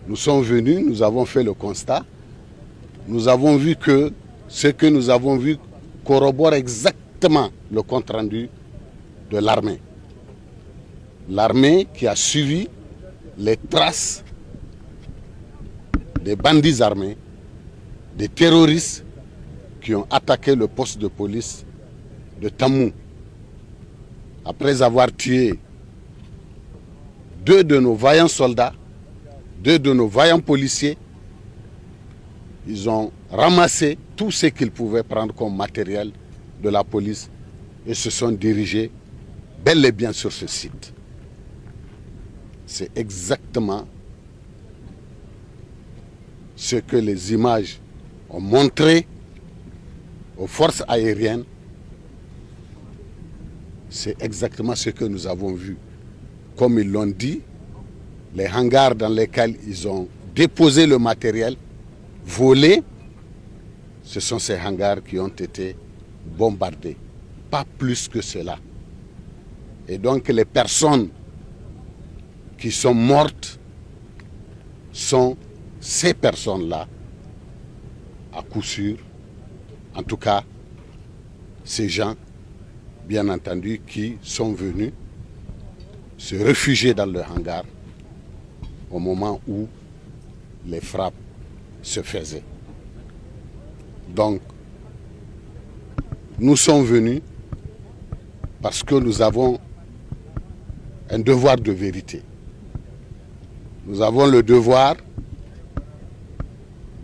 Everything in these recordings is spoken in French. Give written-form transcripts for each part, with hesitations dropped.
Nous sommes venus, nous avons fait le constat. Nous avons vu que ce que nous avons vu corrobore exactement le compte-rendu de l'armée. L'armée qui a suivi les traces des bandits armés, des terroristes qui ont attaqué le poste de police de Tamou. Après avoir tué 2 de nos vaillants soldats, 2 de nos vaillants policiers, ils ont ramassé tout ce qu'ils pouvaient prendre comme matériel de la police et se sont dirigés bel et bien sur ce site. C'est exactement ce que les images ont montré aux forces aériennes. C'est exactement ce que nous avons vu. Comme ils l'ont dit, les hangars dans lesquels ils ont déposé le matériel volé, ce sont ces hangars qui ont été bombardés. Pas plus que cela. Et donc les personnes qui sont mortes sont ces personnes-là, à coup sûr, en tout cas, ces gens, bien entendu, qui sont venus se réfugier dans le hangar au moment où les frappes se faisaient. Donc, nous sommes venus parce que nous avons un devoir de vérité. Nous avons le devoir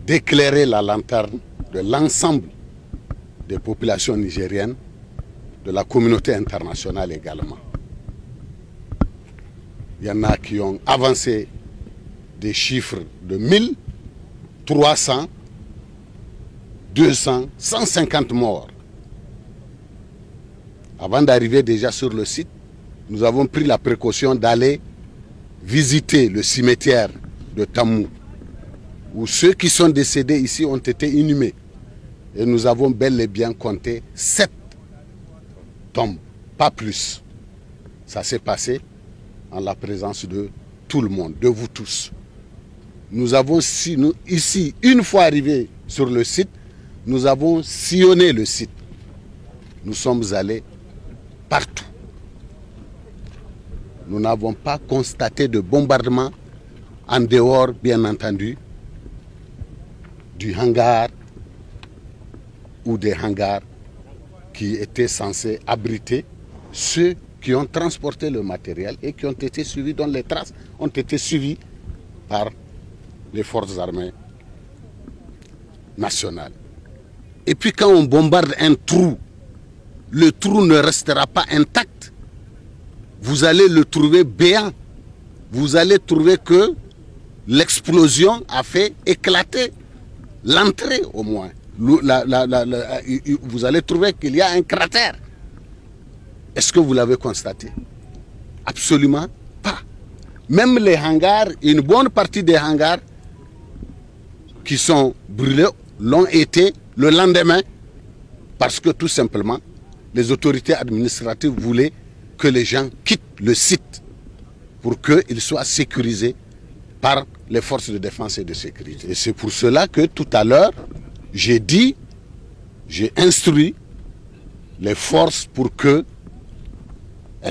d'éclairer la lanterne de l'ensemble des populations nigériennes, de la communauté internationale également. Il y en a qui ont avancé des chiffres de 1000, 300, 200, 150 morts. Avant d'arriver déjà sur le site, nous avons pris la précaution d'aller visiter le cimetière de Tamou, où ceux qui sont décédés ici ont été inhumés. Et nous avons bel et bien compté 7 tombes, pas plus. Ça s'est passé en la présence de tout le monde, de vous tous. Nous avons ici, une fois arrivés sur le site, nous avons sillonné le site. Nous sommes allés partout. Nous n'avons pas constaté de bombardement en dehors, bien entendu, du hangar ou des hangars qui étaient censés abriter ceux qui ont transporté le matériel et qui ont été suivis, dont les traces ont été suivies par les forces armées nationales. Et puis quand on bombarde un trou, le trou ne restera pas intact. Vous allez le trouver béant. Vous allez trouver que l'explosion a fait éclater l'entrée au moins. Vous allez trouver qu'il y a un cratère. Est-ce que vous l'avez constaté? Absolument pas. Même les hangars, une bonne partie des hangars qui sont brûlés l'ont été le lendemain parce que tout simplement les autorités administratives voulaient que les gens quittent le site pour qu'ils soient sécurisés par les forces de défense et de sécurité. Et c'est pour cela que tout à l'heure, j'ai instruit les forces pour qu'elles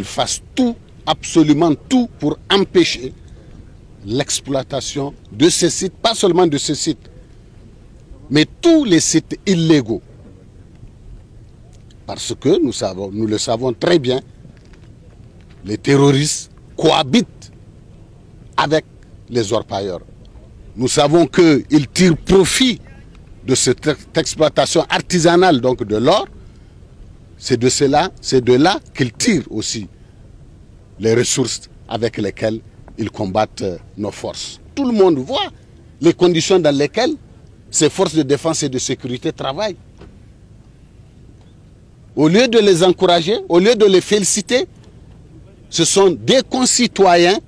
fassent tout, absolument tout, pour empêcher l'exploitation de ces sites, pas seulement de ces sites, mais tous les sites illégaux. Parce que nous le savons très bien, les terroristes cohabitent avec les orpailleurs. Nous savons qu'ils tirent profit de cette exploitation artisanale donc de l'or. C'est de là qu'ils tirent aussi les ressources avec lesquelles ils combattent nos forces. Tout le monde voit les conditions dans lesquelles ces forces de défense et de sécurité travaillent. Au lieu de les encourager, au lieu de les féliciter, ce sont des concitoyens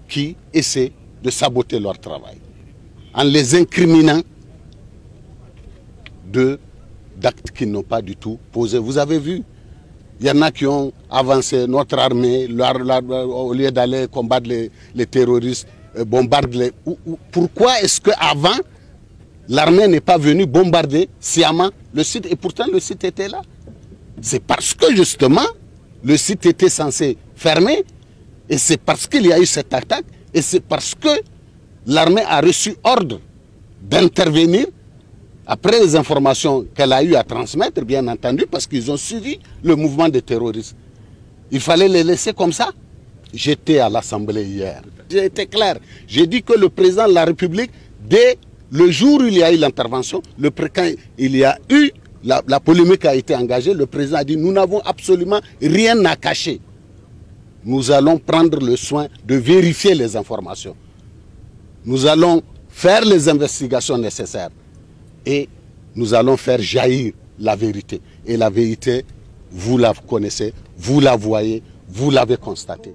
qui essaient de saboter leur travail en les incriminant d'actes qu'ils n'ont pas du tout posés. Vous avez vu, il y en a qui ont avancé notre armée au lieu d'aller combattre les terroristes. bombarde pourquoi est-ce qu'avant, l'armée n'est pas venue bombarder sciemment le site, et pourtant le site était là. C'est parce que justement, le site était censé fermer, et c'est parce qu'il y a eu cette attaque, et c'est parce que l'armée a reçu ordre d'intervenir après les informations qu'elle a eu à transmettre, bien entendu, parce qu'ils ont suivi le mouvement des terroristes. Il fallait les laisser comme ça. J'étais à l'Assemblée hier. J'ai été clair. J'ai dit que le président de la République, dès le jour où il y a eu l'intervention, quand il y a eu, la polémique a été engagée, le président a dit, nous n'avons absolument rien à cacher. Nous allons prendre le soin de vérifier les informations. Nous allons faire les investigations nécessaires. Et nous allons faire jaillir la vérité. Et la vérité, vous la connaissez, vous la voyez, vous l'avez constatée.